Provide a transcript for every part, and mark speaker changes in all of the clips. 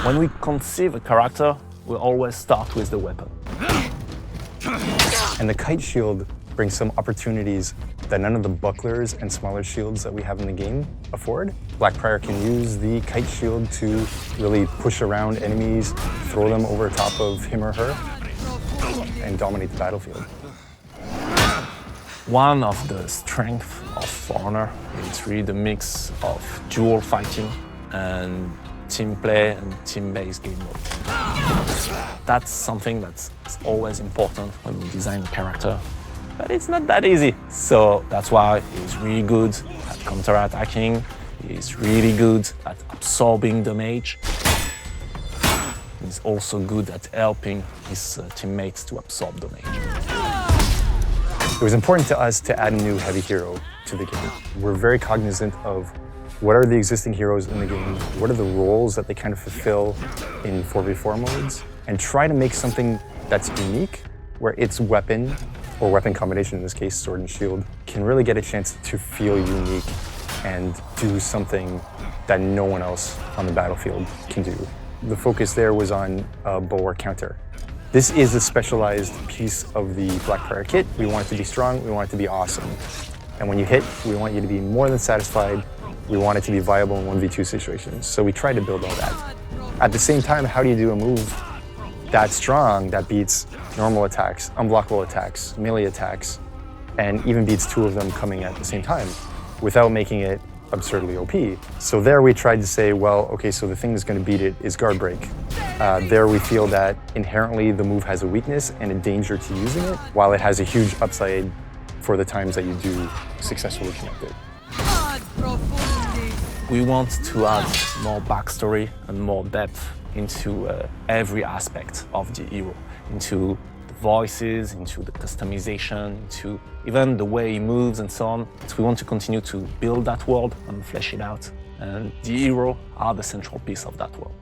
Speaker 1: When we conceive a character, we always start with the weapon.
Speaker 2: And the kite shield brings some opportunities that none of the bucklers and smaller shields that we have in the game afford. Blackbriar can use the kite shield to really push around enemies, throw them over top of him or her, and dominate the battlefield.
Speaker 1: One of the strengths of For Honor is really the mix of dual fighting and team play and team-based game mode. That's something that's always important when we design a character, but it's not that easy. So that's why he's really good at counter-attacking, he's really good at absorbing damage. He's also good at helping his teammates to absorb damage.
Speaker 2: It was important to us to add a new heavy hero to the game. We're very cognizant of what are the existing heroes in the game, what are the roles that they kind of fulfill in 4v4 modes, and try to make something that's unique, where its weapon, or weapon combination in this case, sword and shield, can really get a chance to feel unique and do something that no one else on the battlefield can do. The focus there was on bulwark counter. This is a specialized piece of the Blackbriar kit. We want it to be strong, we want it to be awesome. And when you hit, we want you to be more than satisfied. We want it to be viable in 1v2 situations. So we tried to build all that. At the same time, how do you do a move that strong that beats normal attacks, unblockable attacks, melee attacks, and even beats two of them coming at the same time without making it absurdly OP? So there we tried to say, well, okay, so the thing that's going to beat it is guard break. There we feel that inherently the move has a weakness and a danger to using it, while it has a huge upside for the times that you do successfully connect it.
Speaker 1: We want to add more backstory and more depth into every aspect of the hero, into the voices, into the customization, into even the way he moves and so on. So we want to continue to build that world and flesh it out. And the hero are the central piece of that world.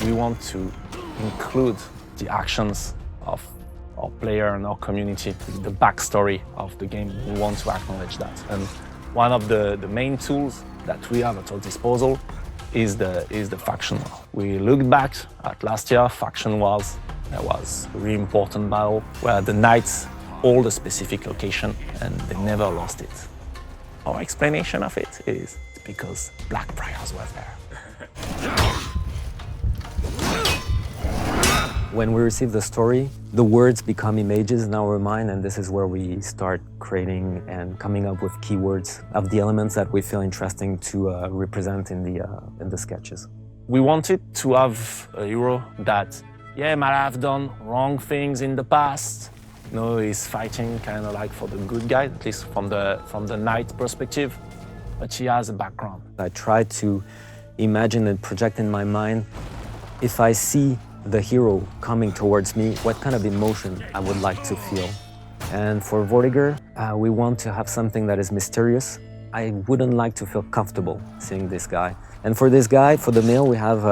Speaker 1: We want to include the actions of our player and our community, the backstory of the game. We want to acknowledge that. And one of the main tools that we have at our disposal is the faction war. We looked back at last year, faction wars. There was a really important battle where the knights hold a specific location and they never lost it. Our explanation of it is because Blackbriars were there.
Speaker 3: When we receive the story, the words become images in our mind, and this is where we start creating and coming up with keywords of the elements that we feel interesting to represent in the sketches.
Speaker 1: We wanted to have a hero that, yeah, might have done wrong things in the past. You know, he's fighting kind of like for the good guy, at least from the knight perspective, but he has a background.
Speaker 3: I try to imagine and project in my mind, if I see the hero coming towards me, what kind of emotion I would like to feel. And for Vortigern, we want to have something that is mysterious. I wouldn't like to feel comfortable seeing this guy. And for this guy, for the male, we have,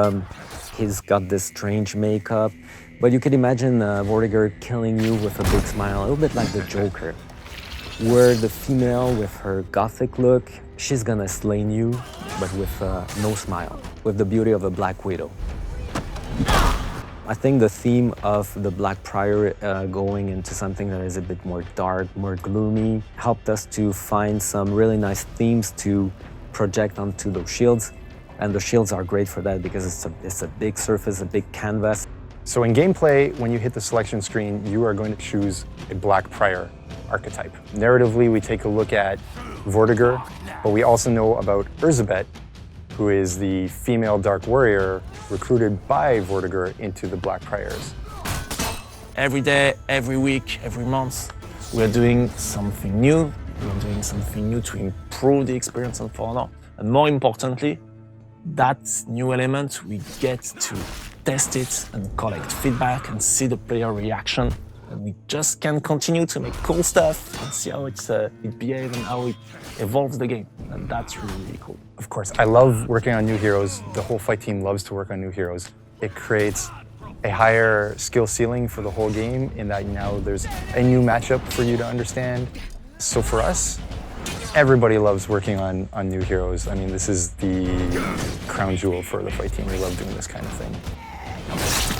Speaker 3: he's got this strange makeup, but you could imagine Vortigern killing you with a big smile, a little bit like the Joker. Where the female, with her gothic look, she's gonna slay you, but with no smile, with the beauty of a Black Widow. I think the theme of the Blackbriar going into something that is a bit more dark, more gloomy, helped us to find some really nice themes to project onto those shields. And the shields are great for that because it's a big surface, a big canvas.
Speaker 2: So in gameplay, when you hit the selection screen, you are going to choose a Blackbriar archetype. Narratively, we take a look at Vortigern, but we also know about Erzsebet, who is the female Dark Warrior recruited by Vortigern into the Blackbriars.
Speaker 1: Every day, every week, every month, we're doing something new. We're doing something new to improve the experience of For Honor. And more importantly, that new element, we get to test it and collect feedback and see the player reaction. And we just can continue to make cool stuff and see how it behaves and how it evolves the game. And that's really, really cool.
Speaker 2: Of course, I love working on new heroes. The whole fight team loves to work on new heroes. It creates a higher skill ceiling for the whole game in that now there's a new matchup for you to understand. So for us, Everybody loves working on new heroes. I mean, this is the crown jewel for the fight team. We love doing this kind of thing.